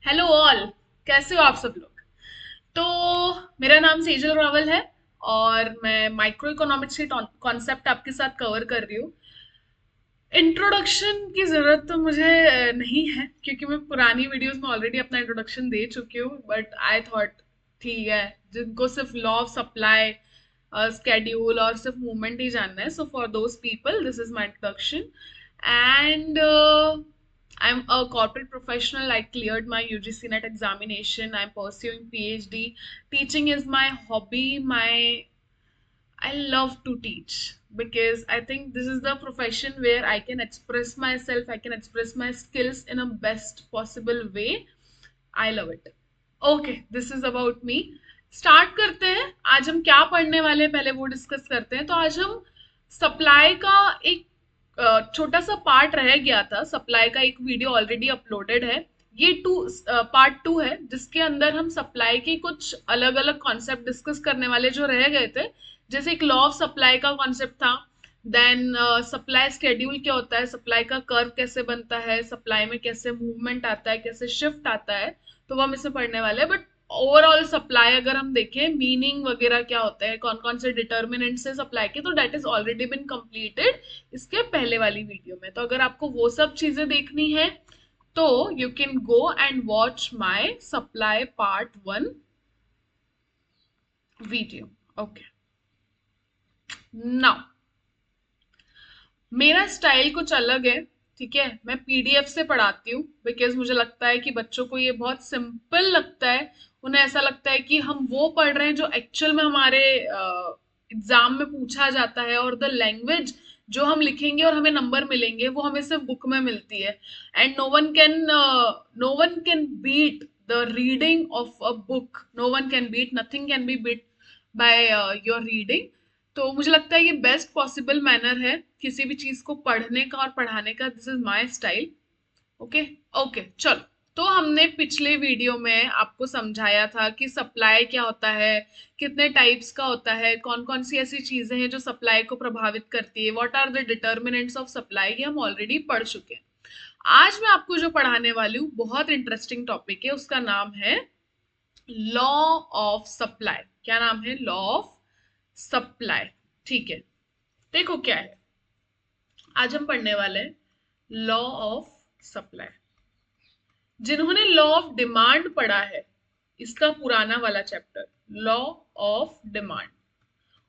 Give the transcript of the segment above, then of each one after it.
Hello all. कैसे हो आप सब लोग? तो मेरा नाम सेजल रावल है और मैं माइक्रो इकोनॉमिक्स के कॉन्सेप्ट आपके साथ कवर कर रही हूँ। इंट्रोडक्शन की जरूरत तो मुझे नहीं है क्योंकि मैं पुरानी वीडियोस में ऑलरेडी अपना इंट्रोडक्शन दे चुकी हूँ, बट आई थॉट ठीक है, जिनको सिर्फ लॉ ऑफ सप्लाई, स्केड्यूल और सिर्फ मूवमेंट ही जानना है, so for those people this is my introduction. And I'm a corporate professional. I cleared my UGC NET examination. I'm pursuing PhD. Teaching is my hobby. I love to teach because I think this is the profession where I can express myself. I can express my skills in a best possible way. I love it. Okay, this is about me. Start करते हैं। आज हम क्या पढ़ने वाले हैं पहले वो डिस्कस करते हैं। तो आज हम सप्लाई का एक छोटा सा पार्ट रह गया था। सप्लाई का एक वीडियो ऑलरेडी अपलोडेड है। ये पार्ट टू है जिसके अंदर हम सप्लाई के कुछ अलग अलग कॉन्सेप्ट डिस्कस करने वाले जो रह गए थे। जैसे एक लॉ ऑफ सप्लाई का कॉन्सेप्ट था, देन सप्लाई स्केड्यूल क्या होता है, सप्लाई का कर्व कैसे बनता है, सप्लाई में कैसे मूवमेंट आता है, कैसे शिफ्ट आता है, तो वो हम इसमें पढ़ने वाले हैं। बट ओवरऑल सप्लाई अगर हम देखें, मीनिंग वगैरह क्या होता है, कौन कौन से डिटर्मिनेंट से सप्लाई के, तो that is already been completed इसके पहले वाली वीडियो में। तो अगर आपको वो सब चीजें देखनी है तो you can go and watch my supply part one video. Okay, now मेरा स्टाइल कुछ अलग है। ठीक है, मैं पीडीएफ से पढ़ाती हूँ बिकॉज मुझे लगता है कि बच्चों को ये बहुत सिंपल लगता है। उन्हें ऐसा लगता है कि हम वो पढ़ रहे हैं जो एक्चुअल में हमारे एग्जाम में पूछा जाता है, और द लैंग्वेज जो हम लिखेंगे और हमें नंबर मिलेंगे वो हमें सिर्फ बुक में मिलती है। And no one can beat the reading of a book. No one can beat, nothing can be beat by your reading. तो मुझे लगता है ये बेस्ट पॉसिबल मैनर है किसी भी चीज को पढ़ने का और पढ़ाने का। This is my style. Okay, okay, चलो। तो हमने पिछले वीडियो में आपको समझाया था कि सप्लाई क्या होता है, कितने टाइप्स का होता है, कौन कौन सी ऐसी चीजें हैं जो सप्लाई को प्रभावित करती है, what are the determinants of supply, ये हम ऑलरेडी पढ़ चुके हैं। आज मैं आपको जो पढ़ाने वाली हूँ बहुत इंटरेस्टिंग टॉपिक है, उसका नाम है लॉ ऑफ सप्लाई। क्या नाम है? Law of supply. ठीक है, देखो क्या है। आज हम पढ़ने वाले हैं लॉ ऑफ सप्लाई। जिन्होंने लॉ ऑफ डिमांड पढ़ा है, इसका पुराना वाला चैप्टर लॉ ऑफ डिमांड,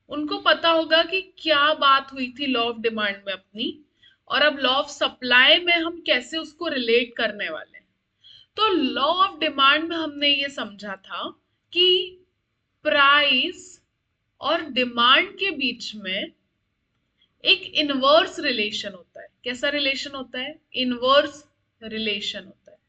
उनको पता होगा कि क्या बात हुई थी लॉ ऑफ डिमांड में अपनी, और अब लॉ ऑफ सप्लाई में हम कैसे उसको रिलेट करने वाले हैं। तो लॉ ऑफ डिमांड में हमने ये समझा था कि प्राइस और डिमांड के बीच में एक इनवर्स रिलेशन होता है। कैसा रिलेशन होता है? इनवर्स रिलेशन होता है।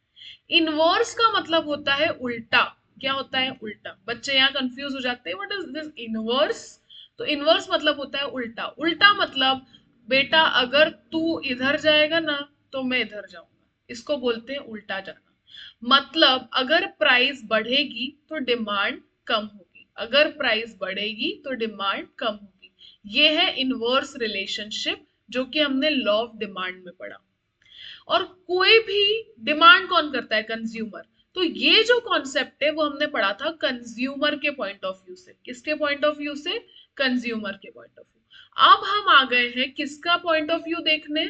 इनवर्स का मतलब होता है उल्टा। क्या होता है? उल्टा। बच्चे यहाँ कंफ्यूज हो जाते हैं, व्हाट इज दिस इनवर्स? तो इनवर्स मतलब होता है उल्टा। उल्टा मतलब बेटा अगर तू इधर जाएगा ना तो मैं इधर जाऊंगा, इसको बोलते हैं उल्टा जाना। मतलब अगर प्राइस बढ़ेगी तो डिमांड कम होगी, अगर प्राइस बढ़ेगी तो डिमांड कम होगी। ये है इनवर्स रिलेशनशिप जो कि हमने लॉ ऑफ डिमांड में पढ़ा। और कोई भी डिमांड कौन करता है? कंज्यूमर। तो ये जो कॉन्सेप्ट है वो हमने पढ़ा था कंज्यूमर के पॉइंट ऑफ व्यू से। किसके पॉइंट ऑफ व्यू से? कंज्यूमर के पॉइंट ऑफ व्यू। अब हम आ गए हैं किसका पॉइंट ऑफ व्यू देखने?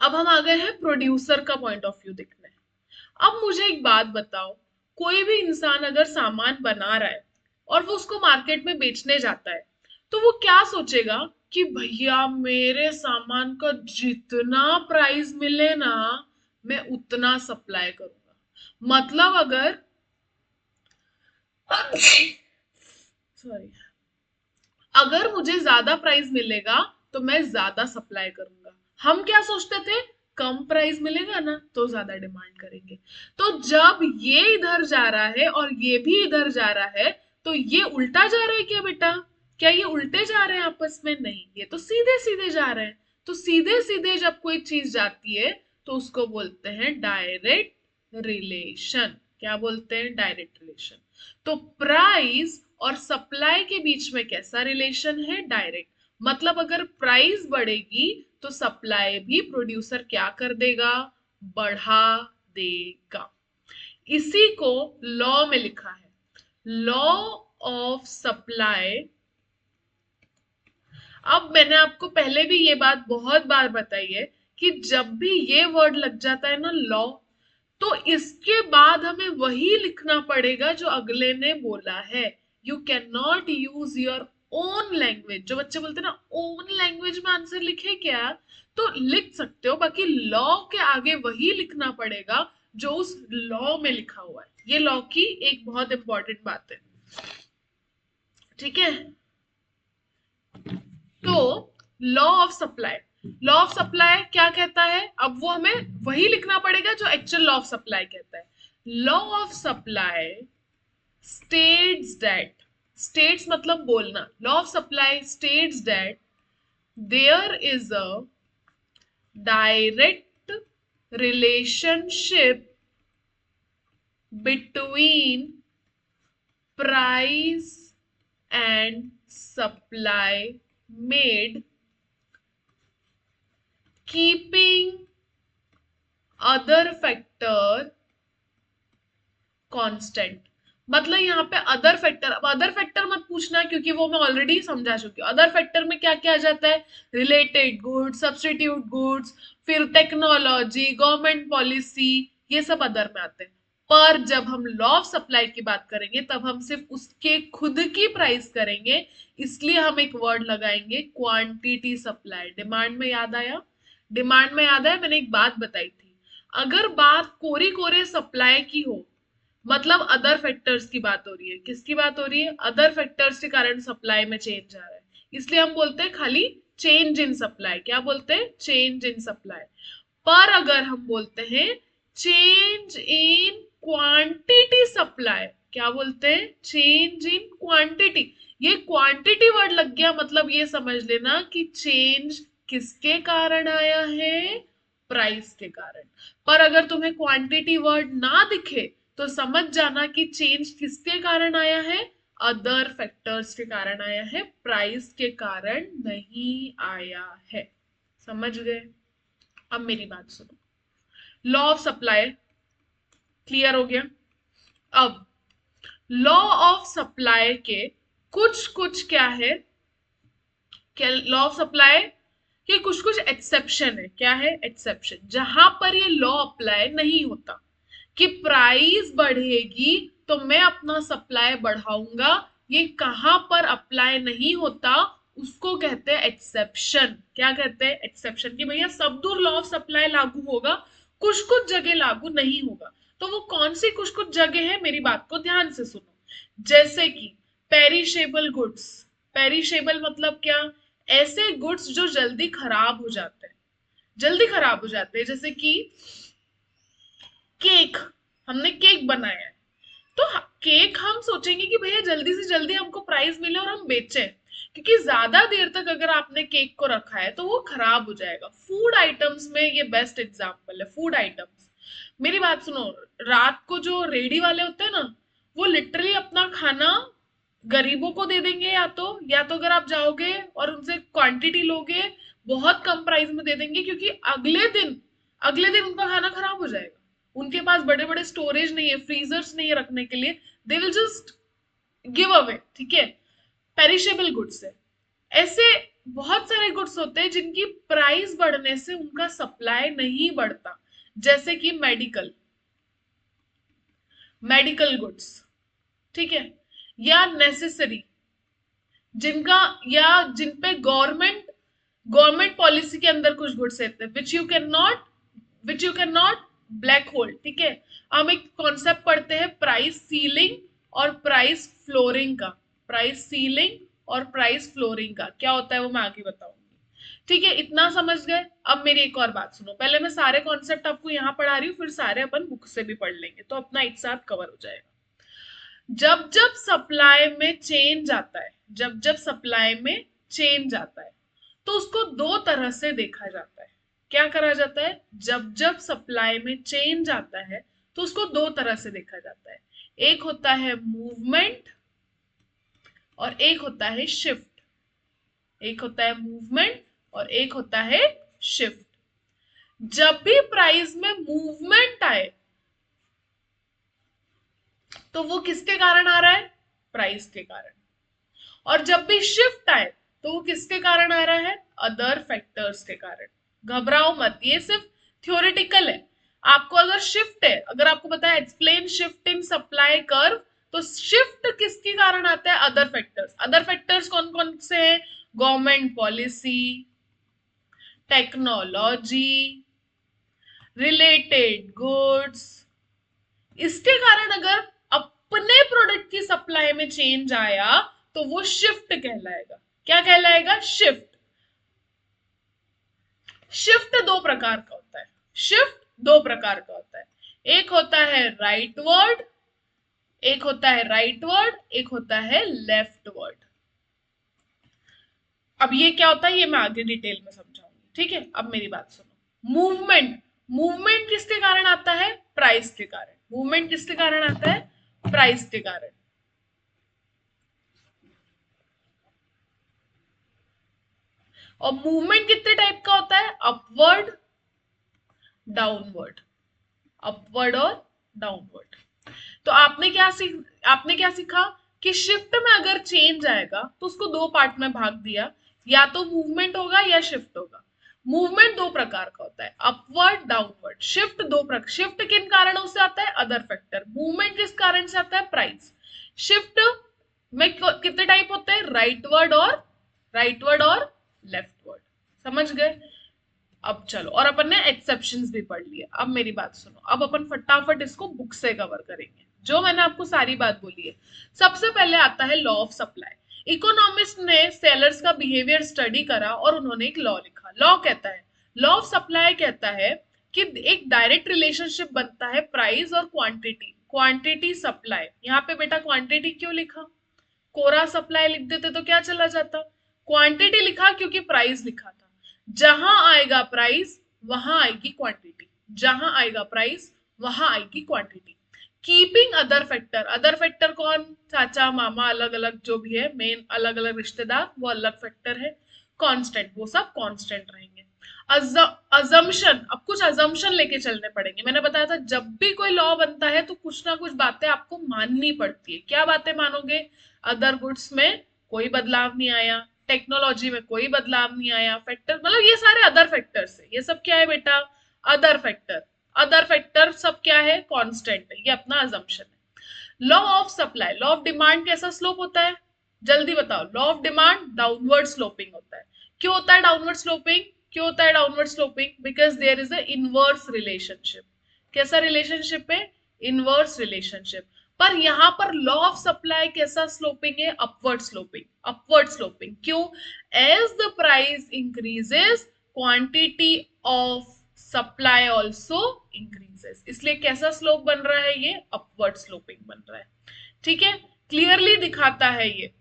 अब हम आ गए हैं प्रोड्यूसर का पॉइंट ऑफ व्यू देखने। अब मुझे एक बात बताओ, कोई भी इंसान अगर सामान बना रहा है और वो उसको मार्केट में बेचने जाता है, तो वो क्या सोचेगा कि भैया मेरे सामान का जितना प्राइस मिले ना मैं उतना सप्लाई करूंगा। मतलब अगर सॉरी, अगर मुझे ज्यादा प्राइस मिलेगा तो मैं ज्यादा सप्लाई करूंगा। हम क्या सोचते थे? कम प्राइस मिलेगा ना तो ज्यादा डिमांड करेंगे। तो जब ये इधर जा रहा है और ये भी इधर जा रहा है, तो ये उल्टा जा रहा है क्या बेटा? क्या ये उल्टे जा रहे हैं आपस में? नहीं, ये तो सीधे सीधे जा रहे हैं। तो सीधे सीधे जब कोई चीज जाती है तो उसको बोलते हैं डायरेक्ट रिलेशन। क्या बोलते हैं? Direct relation. तो प्राइस और सप्लाई के बीच में कैसा रिलेशन है? डायरेक्ट। मतलब अगर प्राइस बढ़ेगी तो सप्लाई भी प्रोड्यूसर क्या कर देगा, बढ़ा देगा। इसी को लॉ में लिखा है, लॉ ऑफ सप्लाई। अब मैंने आपको पहले भी ये बात बहुत बार बताई है कि जब भी ये वर्ड लग जाता है ना लॉ, तो इसके बाद हमें वही लिखना पड़ेगा जो अगले ने बोला है। You can not use your own language. जो बच्चे बोलते हैं ना ओन लैंग्वेज में आंसर लिखे क्या, तो लिख सकते हो, बाकी लॉ के आगे वही लिखना पड़ेगा जो उस लॉ में लिखा हुआ है। ये लॉ की एक बहुत इंपॉर्टेंट बात है, ठीक है। तो law of supply, law of supply क्या कहता है, अब वो हमें वही लिखना पड़ेगा जो एक्चुअल लॉ ऑफ सप्लाई कहता है। Law of supply states that, states मतलब बोलना, law of supply states that there is a direct relationship between price and supply made keeping other factor constant। मतलब यहाँ पे अदर फैक्टर, अब other factor मत पूछना क्योंकि वो मैं ऑलरेडी समझा चुकी हूँ। अदर फैक्टर में क्या क्या आ जाता है, रिलेटेड गुड्स, सब्सटीट्यूट गुड्स, फिर टेक्नोलॉजी, गवर्नमेंट पॉलिसी, ये सब अदर में आते हैं। पर जब हम लॉ ऑफ सप्लाई की बात करेंगे तब हम सिर्फ उसके खुद की प्राइस करेंगे, इसलिए हम एक वर्ड लगाएंगे क्वांटिटी सप्लाई। डिमांड में याद आया, डिमांड में याद आया, मैंने एक बात बताई थी, अगर बात कोरी कोरे सप्लाई की हो मतलब अदर फैक्टर्स की बात हो रही है। किसकी बात हो रही है, अदर फैक्टर्स के कारण सप्लाई में चेंज आ रहा है, इसलिए हम बोलते हैं खाली चेंज इन सप्लाई। क्या बोलते हैं, चेंज इन सप्लाई। पर अगर हम बोलते हैं चेंज इन क्वांटिटी सप्लाई, क्या बोलते हैं, चेंज इन क्वांटिटी। ये क्वांटिटी वर्ड लग गया, मतलब ये समझ लेना कि चेंज किसके कारण आया है, प्राइस के कारण। पर अगर तुम्हें क्वांटिटी वर्ड ना दिखे तो समझ जाना कि चेंज किसके कारण आया है, अदर फैक्टर्स के कारण आया है, प्राइस के कारण नहीं आया है। समझ गए। अब मेरी बात सुनो, लॉ ऑफ सप्लाई क्लियर हो गया। अब लॉ ऑफ सप्लाई के कुछ कुछ क्या है, क्या लॉ ऑफ सप्लाई के कुछ कुछ एक्सेप्शन है। क्या है एक्सेप्शन, जहां पर ये लॉ अप्लाई नहीं होता कि प्राइस बढ़ेगी तो मैं अपना सप्लाई बढ़ाऊंगा, ये कहां पर अप्लाई नहीं होता उसको कहते हैं एक्सेप्शन। क्या कहते हैं, एक्सेप्शन। कि भैया सब दूर लॉ ऑफ सप्लाई लागू होगा, कुछ कुछ जगह लागू नहीं होगा। तो वो कौन सी कुछ कुछ जगह है, मेरी बात को ध्यान से सुनो। जैसे कि पेरिशेबल गुड्स, पेरिशेबल मतलब क्या, ऐसे गुड्स जो जल्दी खराब हो जाते हैं, जल्दी खराब हो जाते हैं। जैसे कि केक, हमने केक बनाया है, तो केक हम सोचेंगे कि भैया जल्दी से जल्दी हमको प्राइस मिले और हम बेचें, क्योंकि ज्यादा देर तक अगर आपने केक को रखा है तो वो खराब हो जाएगा। फूड आइटम्स में ये बेस्ट एग्जांपल है, फूड आइटम्स। मेरी बात सुनो, रात को जो रेडी वाले होते हैं ना, वो लिटरली अपना खाना गरीबों को दे देंगे, या तो अगर आप जाओगे और उनसे क्वांटिटी लोगे बहुत कम प्राइस में दे देंगे, क्योंकि अगले दिन उनका खाना खराब हो जाएगा। उनके पास बड़े बड़े स्टोरेज नहीं है, फ्रीजर्स नहीं है रखने के लिए, they will just give away. ठीक है, पेरिशेबल गुड्स है। ऐसे बहुत सारे गुड्स होते हैं जिनकी प्राइस बढ़ने से उनका सप्लाई नहीं बढ़ता, जैसे कि मेडिकल, मेडिकल गुड्स, ठीक है, या नेसेसरी, जिनका या जिन पे गवर्नमेंट गवर्नमेंट पॉलिसी के अंदर कुछ गुड्स रहते हैं which you can not black hole. ठीक है, हम एक कॉन्सेप्ट पढ़ते हैं प्राइस सीलिंग और प्राइस फ्लोरिंग का, प्राइस सीलिंग और प्राइस फ्लोरिंग का क्या होता है वो मैं आगे बताऊंगी। ठीक है, इतना समझ गए। अब मेरी एक और बात सुनो, पहले मैं सारे कॉन्सेप्ट आपको यहाँ पढ़ा रही हूँ, फिर सारे अपन बुक से भी पढ़ लेंगे तो अपना एक साथ कवर हो जाएगा। जब जब सप्लाई में चेंज आता है, जब जब सप्लाई में चेंज आता है तो उसको दो तरह से देखा जाता है। क्या करा जाता है, जब जब सप्लाई में चेंज आता है तो उसको दो तरह से देखा जाता है। एक होता है मूवमेंट और एक होता है शिफ्ट। एक होता है मूवमेंट और एक होता है शिफ्ट। जब भी प्राइस में मूवमेंट आए तो वो किसके कारण आ रहा है? प्राइस के कारण। और जब भी शिफ्ट आए तो वो किसके कारण आ रहा है? अदर फैक्टर्स के कारण। घबराओ मत, ये सिर्फ थ्योरेटिकल है। आपको अगर शिफ्ट है, अगर आपको पता है explain shift in supply curve, तो शिफ्ट किसके कारण आता है? Other factors. अदर फैक्टर्स कौन कौन से हैं? Government policy, technology, related goods. इसके कारण अगर अपने प्रोडक्ट की सप्लाई में चेंज आया तो वो शिफ्ट कहलाएगा। क्या कहलाएगा? शिफ्ट। शिफ्ट दो प्रकार का होता है। शिफ्ट दो प्रकार का होता है। एक होता है राइटवर्ड, एक होता है राइटवर्ड, एक होता है लेफ्टवर्ड। अब ये क्या होता है ये मैं आगे डिटेल में समझाऊंगी, ठीक है? अब मेरी बात सुनो। मूवमेंट, मूवमेंट किसके कारण आता है? प्राइस के कारण। मूवमेंट किसके कारण आता है? प्राइस के कारण। और मूवमेंट कितने टाइप का होता है? Upward, downward. अपवर्ड और डाउनवर्ड। तो आपने क्या सीखा कि शिफ्ट में अगर चेंज आएगा तो उसको दो पार्ट में भाग दिया, या तो मूवमेंट होगा या शिफ्ट होगा। मूवमेंट दो प्रकार का होता है, अपवर्ड, डाउनवर्ड। शिफ्ट किन कारणों से आता है? Other factor. मूवमेंट किस कारण से आता है? प्राइस। शिफ्ट में कितने टाइप होते हैं? राइटवर्ड और लेफ्टवर्ड। समझ गए? अब चलो, और अपन ने एक्सेप्शंस भी पढ़ लिए। अब मेरी बात सुनो, अब अपन फटाफट इसको बुक से कवर करेंगे जो मैंने आपको सारी बात बोली है। सबसे पहले आता है लॉ ऑफ सप्लाई। इकोनॉमिस्ट ने सेलर्स का बिहेवियर स्टडी करा और उन्होंने एक लॉ लिखा। लॉ कहता है, लॉ ऑफ सप्लाई कहता है कि एक डायरेक्ट रिलेशनशिप बनता है प्राइस और क्वांटिटी। क्वांटिटी सप्लाई, यहाँ पे बेटा क्वांटिटी क्यों लिखा? कोरा सप्लाई लिख देते तो क्या चला जाता? क्वांटिटी लिखा क्योंकि प्राइस लिखा था। जहां आएगा प्राइस वहां आएगी क्वांटिटी, जहां आएगा प्राइस वहां आएगी quantity. Keeping other factor, other factor कौन? चाचा मामा अलग अलग जो भी है, मेन अलग अलग रिश्तेदार, वो अलग फैक्टर है। कांस्टेंट, वो सब कांस्टेंट रहेंगे। अजम्पशन, अब कुछ अजम्पशन लेके चलने पड़ेंगे। मैंने बताया था जब भी कोई लॉ बनता है तो कुछ ना कुछ बातें आपको माननी पड़ती है। क्या बातें मानोगे? अदर गुड्स में कोई बदलाव नहीं आया, टेक्नोलॉजी में कोई बदलाव नहीं आया, फैक्टर मतलब ये सारे अदर फैक्टर्स है। ये सब क्या है बेटा? Other factor. अदर फैक्टर सब क्या है? कांस्टेंट है। ये अपना अजम्पशन है। Law of supply, law of demand कैसा स्लोप होता है? जल्दी बताओ। Law of demand downward sloping होता है। क्यों होता है डाउनवर्ड स्लोपिंग? क्यों होता है downward sloping? Because there is a inverse relationship. कैसा रिलेशनशिप है? Inverse relationship. पर यहां पर लॉ ऑफ सप्लाई कैसा स्लोपिंग है? Upward sloping. अपवर्ड स्लोपिंग क्यों? As the price increases quantity of supply also increases. इसलिए कैसा स्लोप बन रहा है? ये अपवर्ड स्लोपिंग बन रहा है। ठीक है, क्लियरली दिखाता है ये।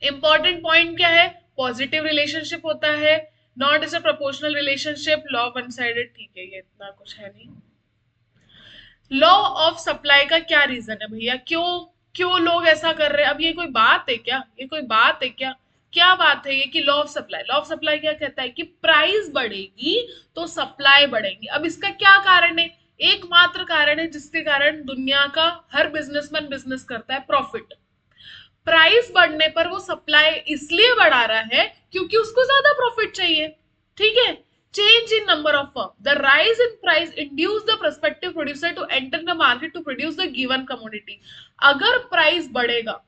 इंपॉर्टेंट पॉइंट क्या है? पॉजिटिव रिलेशनशिप होता है, not is a proportional relationship, law one sided. ठीक है, ये इतना कुछ है नहीं। लॉ ऑफ सप्लाई का क्या रीजन है भैया? क्यों क्यों लोग ऐसा कर रहे हैं? अब ये कोई बात है क्या? ये कोई बात है क्या? क्या बात है ये कि law of supply, law of supply क्या कहता है कि प्राइस बढ़ेगी तो सप्लाई बढ़ेगी। अब इसका क्या कारण है? एकमात्र कारण है जिसके कारण दुनिया का हर बिजनेसमैन बिजनेस करता है, प्रॉफिट। प्राइस बढ़ने पर वो सप्लाई इसलिए बढ़ा रहा है क्योंकि उसको ज्यादा प्रॉफिट चाहिए। ठीक है। Change in number of firm, the rise in price induce the prospective producer to enter the market to produce the given commodity. अगर प्राइस बढ़ेगा,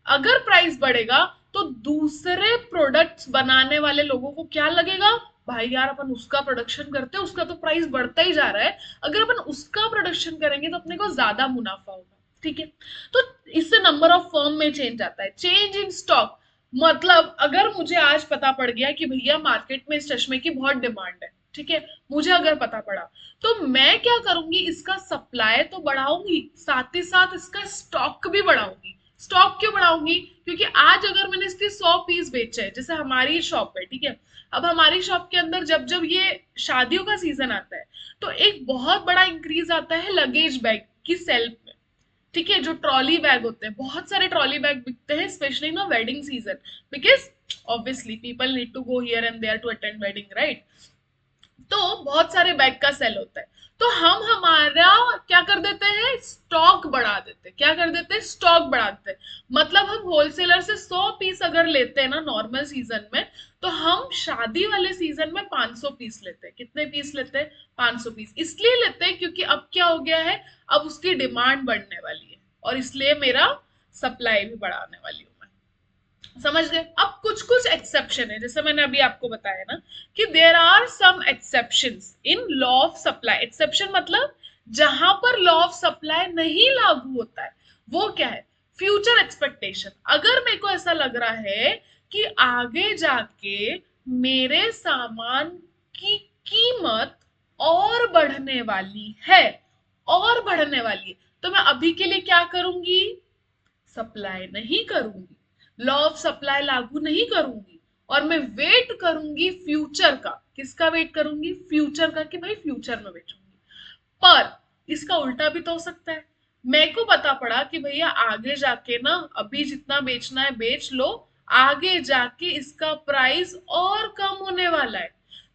अगर प्राइस बढ़ेगा तो दूसरे प्रोडक्ट्स बनाने वाले लोगों को क्या लगेगा? भाई यार अपन उसका प्रोडक्शन करते हैं, उसका तो प्राइस बढ़ता ही जा रहा है, अगर अपन उसका प्रोडक्शन करेंगे तो अपने को ज्यादा मुनाफा होगा। ठीक है। तो इससे नंबर ऑफ फर्म में चेंज आता है। चेंज इन स्टॉक, मतलब अगर मुझे आज पता पड़ गया कि भैया मार्केट में इस चश्मे की बहुत डिमांड है, ठीक है, मुझे अगर पता पड़ा तो मैं क्या करूंगी? इसका सप्लाई तो बढ़ाऊंगी, साथ ही साथ इसका स्टॉक भी बढ़ाऊंगी। स्टॉक क्यों बढ़ाऊंगी? क्योंकि आज अगर मैंने इसके 100 पीस बेचे हैं, जैसे हमारी शॉप है, ठीक है, अब हमारी शॉप के अंदर जब जब ये शादियों का सीजन आता है तो एक बहुत बड़ा इंक्रीज आता है लगेज बैग की सेल। ठीक है, जो ट्रॉली बैग होते हैं, बहुत सारे ट्रॉली बैग बिकते हैं specially in wedding season, because obviously people need to go here and there to attend wedding, right? तो बहुत सारे बैग का सेल होता है, तो हम हमारा क्या कर देते हैं, स्टॉक बढ़ा देते हैं। क्या कर देते हैं, स्टॉक बढ़ा देते हैं। मतलब हम होलसेलर से 100 पीस अगर लेते हैं ना नॉर्मल सीजन में, तो हम शादी वाले सीजन में 500 पीस लेते हैं। कितने पीस लेते हैं, 500 पीस। इसलिए लेते हैं क्योंकि अब क्या हो गया है, अब उसकी डिमांड बढ़ने वाली है, और इसलिए मेरा सप्लाई भी बढ़ाने वाली हूँ। समझ गए। अब कुछ कुछ एक्सेप्शन है, जैसे मैंने अभी आपको बताया ना कि there are some exceptions in law of supply. Exception मतलब जहां पर लॉ ऑफ सप्लाई नहीं लागू होता है, वो क्या है, फ्यूचर एक्सपेक्टेशन। अगर मेरे को ऐसा लग रहा है कि आगे जाके मेरे सामान की कीमत और बढ़ने वाली है, और बढ़ने वाली है, तो मैं अभी के लिए क्या करूंगी, सप्लाई नहीं करूंगी, लॉ ऑफ सप्लाई लागू नहीं करूंगी, और मैं वेट करूंगी फ्यूचर का। किसका वेट करूंगी, फ्यूचर का, कि भाई फ्यूचर में बेचूंगी। पर इसका उल्टा भी तो हो सकता है। मेरे को पता पड़ा कि भैया आगे जाके ना, अभी जितना बेचना है बेच लो, आगे जाके इसका प्राइस और कम होने वाला है।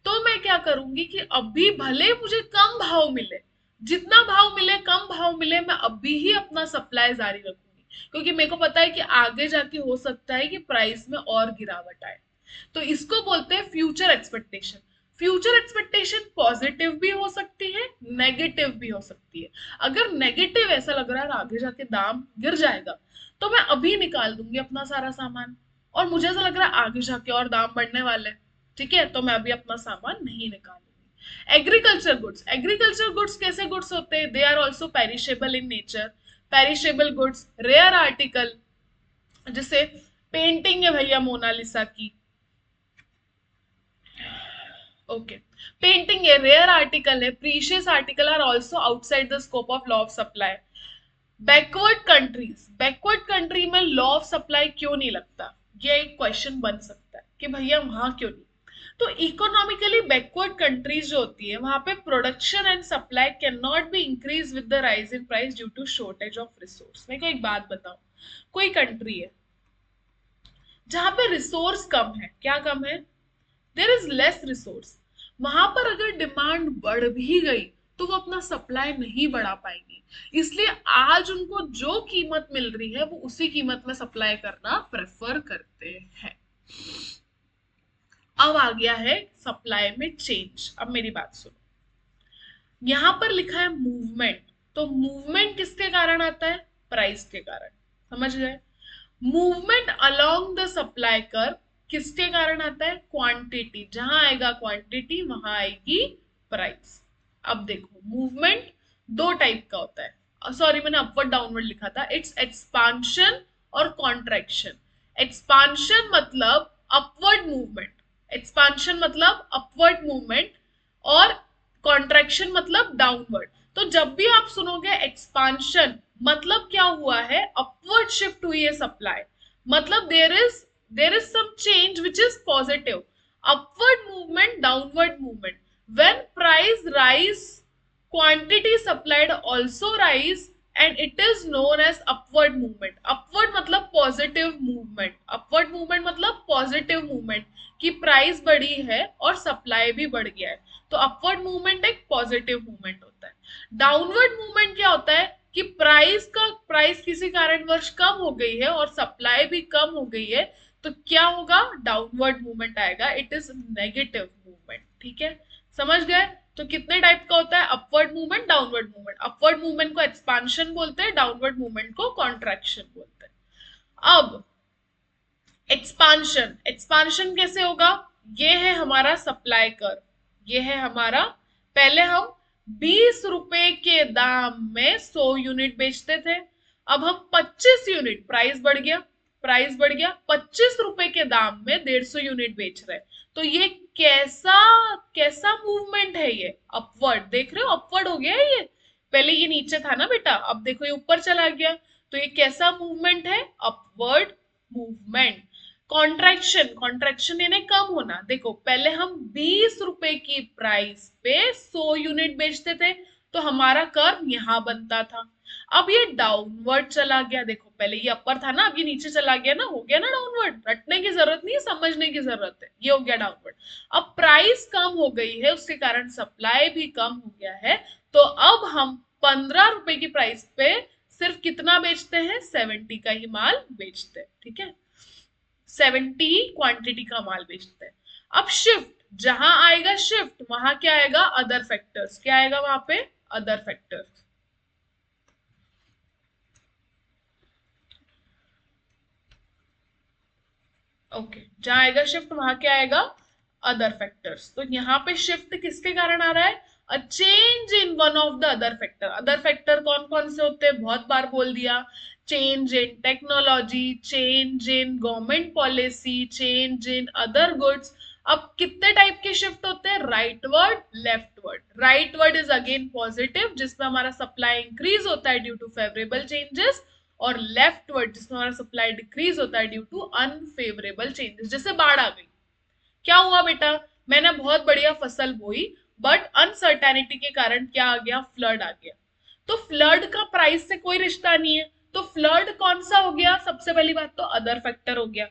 तो मैं क्या करूंगी कि अभी भले मुझे कम भाव मिले, जितना भाव मिले, कम भाव मिले, मैं अभी ही अपना सप्लाई जारी रखूंगी, क्योंकि मेरे को पता है कि आगे जाके हो सकता है कि प्राइस में और गिरावट आए। तो इसको बोलते हैं future expectation. Future expectation positive भी हो सकती है, नेगेटिव भी हो सकती है। अगर नेगेटिव ऐसा लग रहा है आगे जाके दाम गिर जाएगा, तो मैं अभी निकाल दूंगी अपना सारा सामान। और मुझे ऐसा लग रहा है आगे जाके और दाम बढ़ने वाले हैं, ठीक है, तो मैं अभी अपना सामान नहीं निकालूंगी। एग्रीकल्चर गुड्स, एग्रीकल्चर गुड्स कैसे गुड्स होते हैं, they are also perishable in nature. Perishable goods, rare article, जैसे पेंटिंग है भैया मोनालिसा की, ओके, पेंटिंग है, रेयर आर्टिकल है, precious article are also outside the scope of law of supply. Backward countries, backward country में law of supply क्यों नहीं लगता, ये एक क्वेश्चन बन सकता है कि भैया वहां क्यों नहीं। तो इकोनॉमिकली बैकवर्ड कंट्रीज जो होती है, वहां पे production and supply can not be increase with the rise in price due to shortage of resource. मेरे को एक बात बताओ, कोई कंट्री है जहां पे रिसोर्स कम है, क्या कम है, देर इज लेस रिसोर्स, वहां पर अगर डिमांड बढ़ भी गई तो वो अपना सप्लाई नहीं बढ़ा पाएंगे। इसलिए आज उनको जो कीमत मिल रही है वो उसी कीमत में सप्लाई करना प्रेफर करते हैं। अब आ गया है सप्लाई में चेंज। अब मेरी बात सुनो, यहां पर लिखा है मूवमेंट, तो मूवमेंट किसके कारण आता है, प्राइस के कारण। समझ गए। Movement along the supply curve किसके कारण आता है, क्वांटिटी। जहां आएगा क्वांटिटी वहां आएगी प्राइस। अब देखो मूवमेंट दो टाइप का होता है, सॉरी मैंने अपवर्ड डाउनवर्ड लिखा था, इट्स एक्सपांशन और कॉन्ट्रैक्शन। एक्सपांशन मतलब अपवर्ड मूवमेंट, एक्सपांशन मतलब अपवर्ड मूवमेंट, और कॉन्ट्रैक्शन मतलब डाउनवर्ड। तो जब भी आप सुनोगे एक्सपांशन, मतलब क्या हुआ है, अपवर्ड शिफ्ट हुई है सप्लाई, मतलब there is some change which is positive. Upward movement, downward movement, when price rise quantity supplied also rise and it is known as upward movement. Upward मतलब पॉजिटिव मूवमेंट, अपवर्ड मूवमेंट मतलब positive movement, कि price बढ़ी है और supply भी बढ़ गया है, तो अपवर्ड मूवमेंट एक पॉजिटिव मूवमेंट होता है। डाउनवर्ड मूवमेंट क्या होता है कि प्राइस किसी कारणवश कम हो गई है और सप्लाई भी कम हो गई है, तो क्या होगा, डाउनवर्ड मूवमेंट आएगा, इट इज नेगेटिव मूवमेंट। ठीक है, समझ गए। तो कितने टाइप का होता है, upward movement, downward movement. Upward movement को एक्सपांशन बोलते हैं, डाउनवर्ड मूवमेंट को कॉन्ट्रैक्शन बोलते हैं। अब एक्सपांशन, एक्सपांशन कैसे होगा, ये है हमारा सप्लाई कर्व, ये है हमारा, पहले हम 20 रुपए के दाम में 100 यूनिट बेचते थे, अब हम 25 यूनिट, प्राइस बढ़ गया, प्राइस बढ़ गया, 25 रुपए के दाम में 150 यूनिट बेच रहे हैं। तो ये कैसा कैसा मूवमेंट है, ये अपवर्ड, देख रहे हो अपवर्ड हो गया है ये, पहले ये नीचे था ना बेटा, अब देखो ये ऊपर चला गया, तो ये कैसा मूवमेंट है, अपवर्ड मूवमेंट। कॉन्ट्रैक्शन, कॉन्ट्रैक्शन यानी कम होना। देखो पहले हम 20 रुपए की प्राइस पे 100 यूनिट बेचते थे, तो हमारा कर्व यहां बनता था। अब ये डाउनवर्ड चला गया, देखो पहले ये अपर था ना, अब ये नीचे चला गया ना, हो गया ना डाउनवर्ड, रटने की जरूरत नहीं है, समझने की जरूरत है, ये हो गया डाउनवर्ड। अब प्राइस कम हो गई है, उसके कारण सप्लाई भी कम हो गया है, तो अब हम 15 रुपए की प्राइस पे सिर्फ कितना बेचते हैं, 70 का ही माल बेचते हैं, ठीक है, 70 क्वांटिटी का माल बेचते हैं। अब शिफ्ट, जहां आएगा शिफ्ट वहां क्या आएगा, अदर फैक्टर्स, क्या आएगा वहां पे, अदर फैक्टर्स। ओके, जहां आएगा शिफ्ट वहां क्या आएगा, अदर फैक्टर्स। तो यहाँ पे शिफ्ट किसके कारण आ रहा है, a change in one of the other factor. Other factor कौन कौन से होते हैं, बहुत बार बोल दिया, change in technology, change in government policy, change in other goods. अब कितने टाइप के शिफ्ट होते हैं, rightward, leftward. Rightward is again positive, जिसमें हमारा सप्लाई इंक्रीज होता है ड्यू टू फेवरेबल चेंजेस, और लेफ्टवर्ड जिसमें हमारा सप्लाई डिक्रीज होता है ड्यू टू अनफेवरेबल चेंजेस। जैसे बाढ़ आ गई, क्या हुआ बेटा, मैंने बहुत बढ़िया फसल बोई, बट अनसर्टेनिटी के कारण क्या आ गया, फ्लड आ गया। तो फ्लड का प्राइस से कोई रिश्ता नहीं है, तो फ्लड कौन सा हो गया, सबसे पहली बात तो अदर फैक्टर हो गया।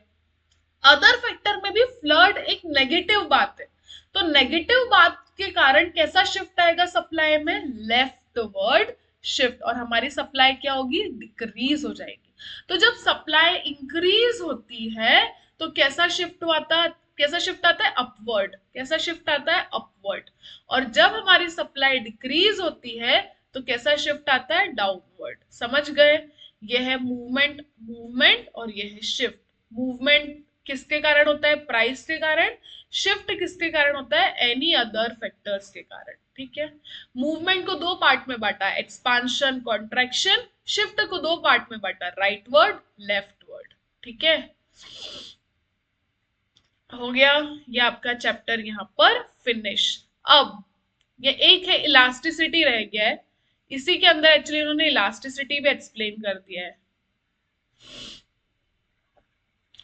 अदर फैक्टर में भी फ्लड एक नेगेटिव बात है, तो नेगेटिव बात के कारण कैसा शिफ्ट आएगा सप्लाई में, लेफ्टवर्ड शिफ्ट, और हमारी सप्लाई क्या होगी, डिक्रीज हो जाएगी। तो जब सप्लाई इंक्रीज होती है तो कैसा शिफ्ट आता है, कैसा शिफ्ट आता है, अपवर्ड, कैसा शिफ्ट आता है, अपवर्ड। और जब हमारी सप्लाई डिक्रीज होती है तो कैसा शिफ्ट आता है, डाउनवर्ड। समझ गए, यह है मूवमेंट, मूवमेंट और यह है शिफ्ट। मूवमेंट किसके कारण होता है, प्राइस के कारण। शिफ्ट किसके कारण होता है, एनी अदर फैक्टर्स के कारण, ठीक है। मूवमेंट को दो पार्ट में बांटा, एक्सपांशन, कॉन्ट्रैक्शन। शिफ्ट को दो पार्ट में बांटा, राइटवर्ड, लेफ्टवर्ड, ठीक है। हो गया ये आपका चैप्टर यहाँ पर फिनिश। अब ये एक है इलास्टिसिटी रह गया है, इसी के अंदर एक्चुअली उन्होंने इलास्टिसिटी भी एक्सप्लेन कर दिया है।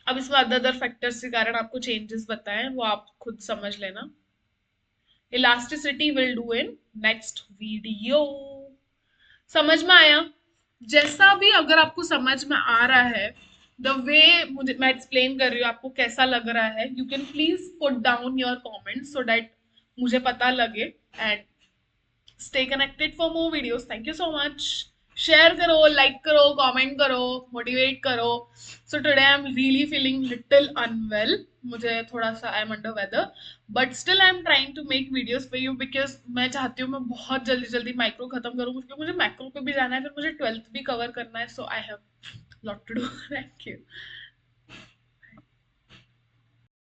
अब इसमें अदर अदर फैक्टर्स के कारण आपको चेंजेस बताएं, वो आप खुद समझ लेना। Elasticity will do in next video. समझ में आया, जैसा भी अगर आपको समझ में आ रहा है, द वे मुझे मैं एक्सप्लेन कर रही हूँ आपको कैसा लग रहा है, you can please put down your comment so that मुझे पता लगे। And stay connected for more videos. Thank you so much. Share करो, लाइक करो, कमेंट करो, मोटिवेट करो। So today I am really feeling little unwell, मुझे थोड़ा सा I am under weather, but still I am trying to make videos for you, because मैं चाहती हूँ मैं बहुत जल्दी जल्दी माइक्रो खत्म करूँ, क्योंकि मुझे मैक्रो पे भी जाना है, फिर मुझे 12th भी कवर करना है, so I have lot to do. Thank you.